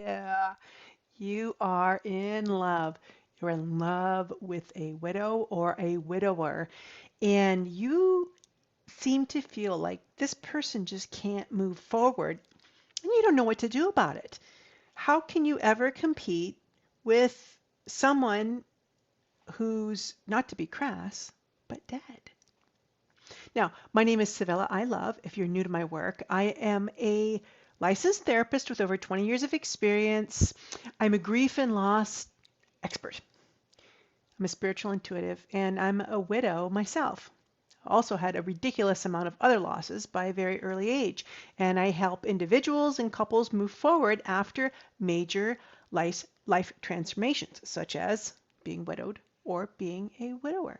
Yeah, you are in love. You're in love with a widow or a widower, and you seem to feel like this person just can't move forward, and you don't know what to do about it. How can you ever compete with someone who's, not to be crass, but dead? Now, my name is Savella I Love. If you're new to my work, I am a licensed therapist with over 20 years of experience. I'm a grief and loss expert. I'm a spiritual intuitive, and I'm a widow myself. Also had a ridiculous amount of other losses by a very early age, and I help individuals and couples move forward after major life transformations, such as being widowed or being a widower.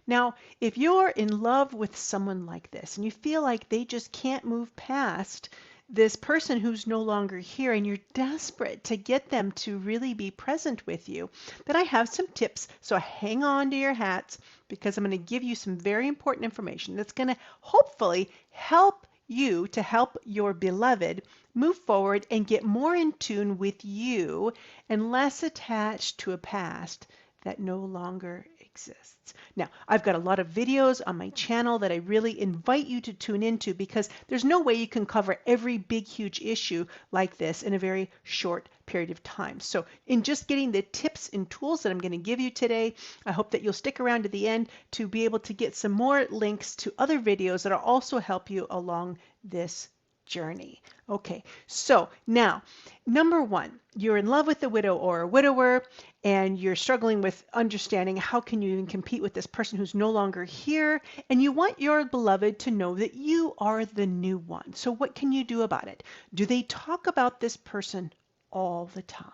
Now, if you're in love with someone like this and you feel like they just can't move past this person who's no longer here and you're desperate to get them to really be present with you, then I have some tips. So hang on to your hats because I'm going to give you some very important information that's going to hopefully help you to help your beloved move forward and get more in tune with you and less attached to a past that no longer exists. Now, I've got a lot of videos on my channel that I really invite you to tune into because there's no way you can cover every big, huge issue like this in a very short period of time. So in just getting the tips and tools that I'm going to give you today, I hope that you'll stick around to the end to be able to get some more links to other videos that'll also help you along this journey. Okay, so now, number one, you're in love with a widow or a widower, and you're struggling with understanding how can you even compete with this person who's no longer here, and you want your beloved to know that you are the new one. So what can you do about it? Do they talk about this person all the time?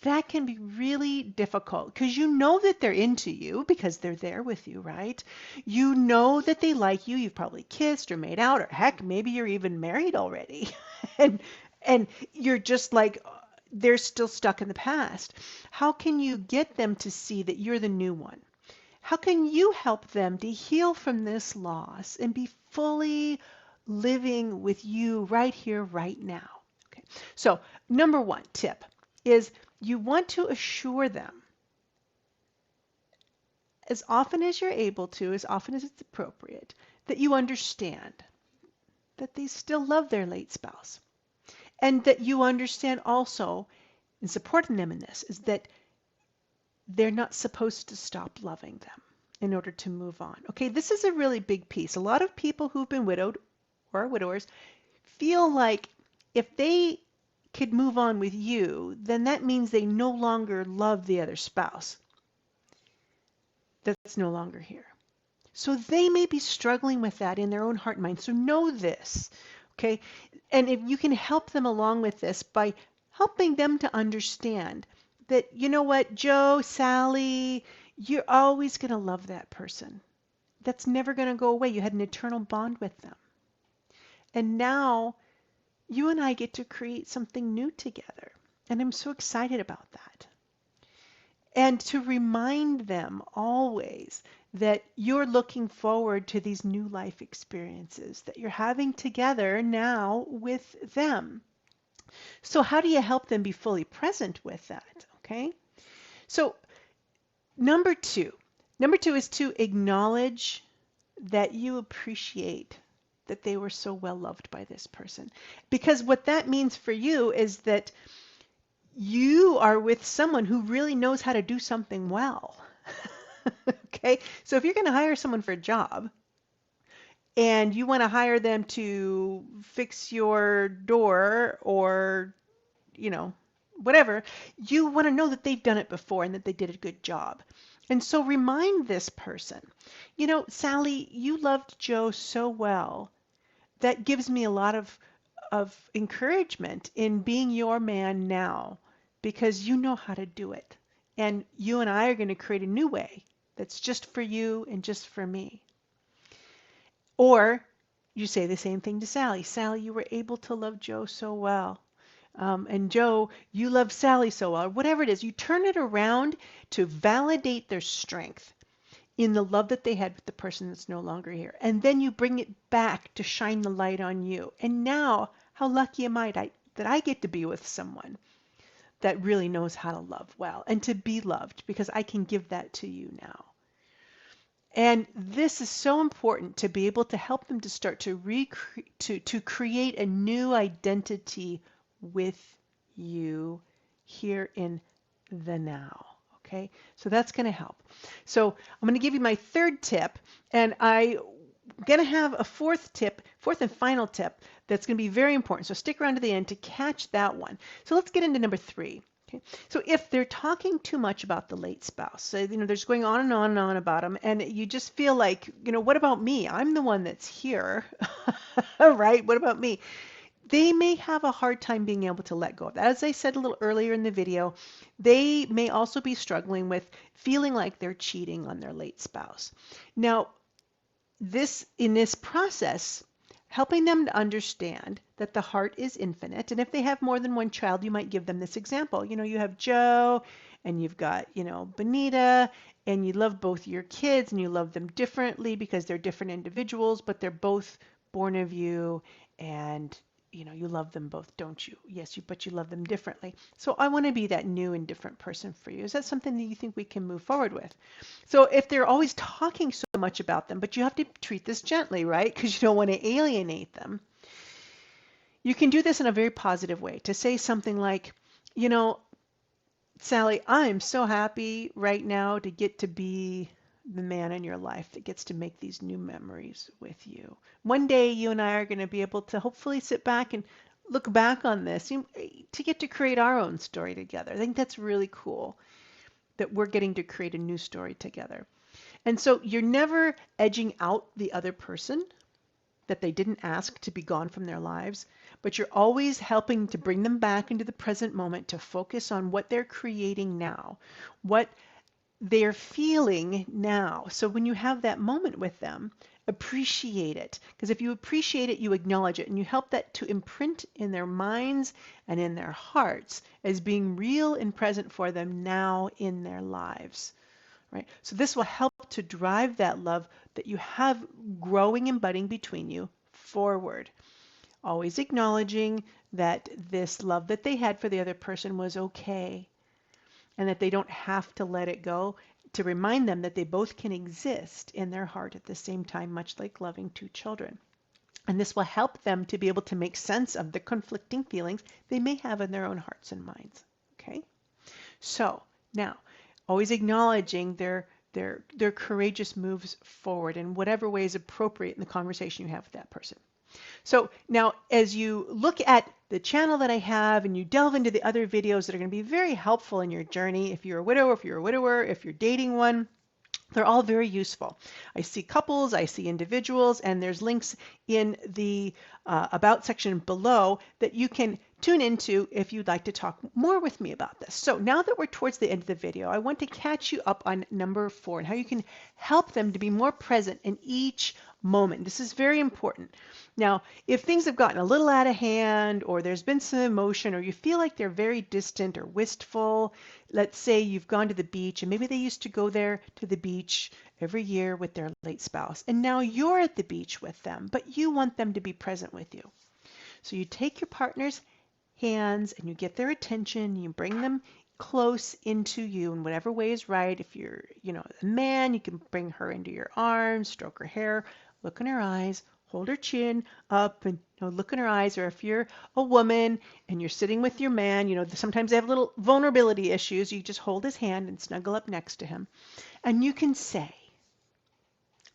That can be really difficult because you know that they're into you because they're there with you, right? You know that they like you. You've probably kissed or made out, or heck, maybe you're even married already. and and you're just like they're still stuck in the past. How can you get them to see that you're the new one? How can you help them to heal from this loss and be fully living with you right here, right now? Okay. So, number one tip is you want to assure them as often as you're able to, as often as it's appropriate, that you understand that they still love their late spouse. And that you understand also, in supporting them in this, is that they're not supposed to stop loving them in order to move on. Okay, this is a really big piece. A lot of people who've been widowed or widowers feel like if they could move on with you, then that means they no longer love the other spouse that's no longer here. So they may be struggling with that in their own heart and mind. So know this, okay? And if you can help them along with this by helping them to understand that, you know what, Joe, Sally, you're always going to love that person. That's never going to go away. You had an eternal bond with them. And now you and I get to create something new together. And I'm so excited about that. And to remind them always that you're looking forward to these new life experiences that you're having together now with them. So how do you help them be fully present with that? Okay. So number two, number two is to acknowledge that you appreciate that they were so well loved by this person. Because what that means for you is that you are with someone who really knows how to do something well. Okay, so if you're going to hire someone for a job and you want to hire them to fix your door or, you know, whatever, you want to know that they've done it before and that they did a good job. And so remind this person, you know, Sally, you loved Joe so well. That gives me a lot of encouragement in being your man now because you know how to do it. And you and I are going to create a new way that's just for you and just for me. Or you say the same thing to Sally. Sally, you were able to love Joe so well. And Joe, you love Sally so well. Whatever it is, you turn it around to validate their strength in the love that they had with the person that's no longer here. And then you bring it back to shine the light on you. And now, how lucky am I that I get to be with someone that really knows how to love well and to be loved, because I can give that to you now. And this is so important to be able to help them to start to to create a new identity with you here in the now. Okay, so that's going to help. So I'm going to give you my third tip, and I'm going to have a fourth tip, fourth and final tip, that's going to be very important. So stick around to the end to catch that one. So let's get into number 3. Okay. So if they're talking too much about the late spouse, so they're just going on and on and on about them, and you just feel like, what about me? I'm the one that's here, right? What about me? They may have a hard time being able to let go of that. As I said a little earlier in the video, they may also be struggling with feeling like they're cheating on their late spouse. Now, in this process, helping them to understand that the heart is infinite. And if they have more than one child, you might give them this example. You have Joe and you've got, Benita, and you love both your kids and you love them differently because they're different individuals, but they're both born of you, and you love them both, don't you? Yes, but you love them differently. So I want to be that new and different person for you. Is that something that you think we can move forward with? So if they're always talking so much about them, but you have to treat this gently, right? Because you don't want to alienate them. You can do this in a very positive way to say something like, Sally, I'm so happy right now to get to be the man in your life that gets to make these new memories with you. One day you and I are going to be able to hopefully sit back and look back on this to get to create our own story together. I think that's really cool that we're getting to create a new story together. And so you're never edging out the other person that they didn't ask to be gone from their lives, but you're always helping to bring them back into the present moment to focus on what they're creating now, what they're feeling now. So when you have that moment with them, appreciate it. Because if you appreciate it, you acknowledge it, and you help that to imprint in their minds and in their hearts as being real and present for them now in their lives. Right? So this will help to drive that love that you have growing and budding between you forward. Always acknowledging that this love that they had for the other person was okay, and that they don't have to let it go, to remind them that they both can exist in their heart at the same time, much like loving two children. And this will help them to be able to make sense of the conflicting feelings they may have in their own hearts and minds. Okay? So now, always acknowledging their courageous moves forward in whatever way is appropriate in the conversation you have with that person. So now as you look at the channel that I have and you delve into the other videos that are going to be very helpful in your journey, if you're a widow, if you're a widower, if you're dating one, they're all very useful. I see couples, I see individuals, and there's links in the About section below that you can tune into if you'd like to talk more with me about this. So now that we're towards the end of the video, I want to catch you up on number 4 and how you can help them to be more present in each moment. This is very important. Now, if things have gotten a little out of hand, or there's been some emotion, or you feel like they're very distant or wistful, let's say you've gone to the beach and maybe they used to go there to the beach every year with their late spouse, and now you're at the beach with them, but you want them to be present with you. So you take your partner's hands and you get their attention, you bring them close into you in whatever way is right. If you're, a man, you can bring her into your arms, stroke her hair, look in her eyes, hold her chin up and look in her eyes. Or if you're a woman and you're sitting with your man, sometimes they have little vulnerability issues. You just hold his hand and snuggle up next to him. And you can say,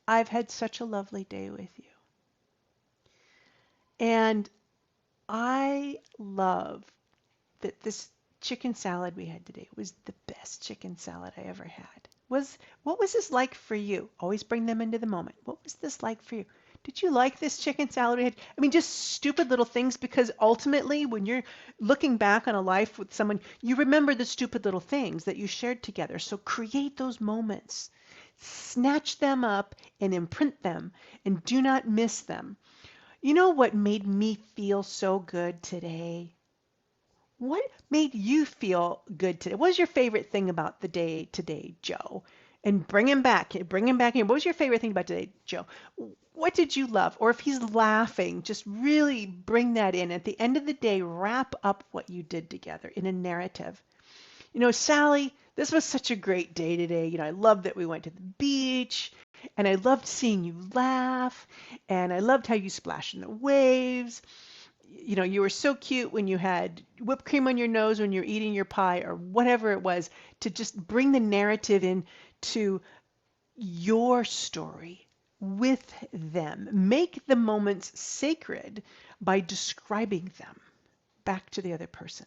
I've had such a lovely day with you. And I love that this chicken salad we had today was the best chicken salad I ever had. What was this like for you? Always bring them into the moment. What was this like for you? Did you like this chicken salad we had? I mean, just stupid little things, because ultimately when you're looking back on a life with someone, you remember the stupid little things that you shared together. So create those moments. Snatch them up and imprint them, and do not miss them. You know what made me feel so good today? What made you feel good today? What was your favorite thing about the day today, Joe? And bring him back. Bring him back in. What was your favorite thing about today, Joe? what did you love? Or if he's laughing, just really bring that in. At the end of the day, wrap up what you did together in a narrative. Sally, this was such a great day today. I loved that we went to the beach, and I loved seeing you laugh, and I loved how you splashed in the waves. You were so cute when you had whipped cream on your nose when you're eating your pie or whatever it was, to just bring the narrative in to your story with them. Make the moments sacred by describing them back to the other person.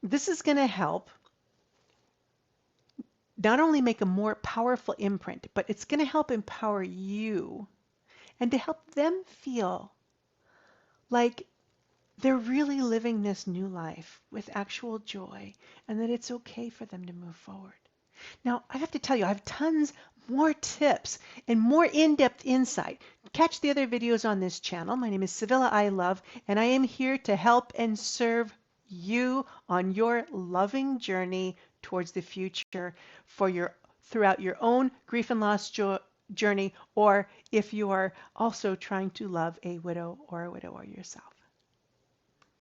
This is going to help not only make a more powerful imprint, but it's going to help empower you and to help them feel like they're really living this new life with actual joy and that it's okay for them to move forward. Now, I have to tell you, I have tons more tips and more in-depth insight. Catch the other videos on this channel. My name is Sevilla I Love, and I am here to help and serve you on your loving journey towards the future throughout your own grief and loss journey, or if you are also trying to love a widow or a widower yourself.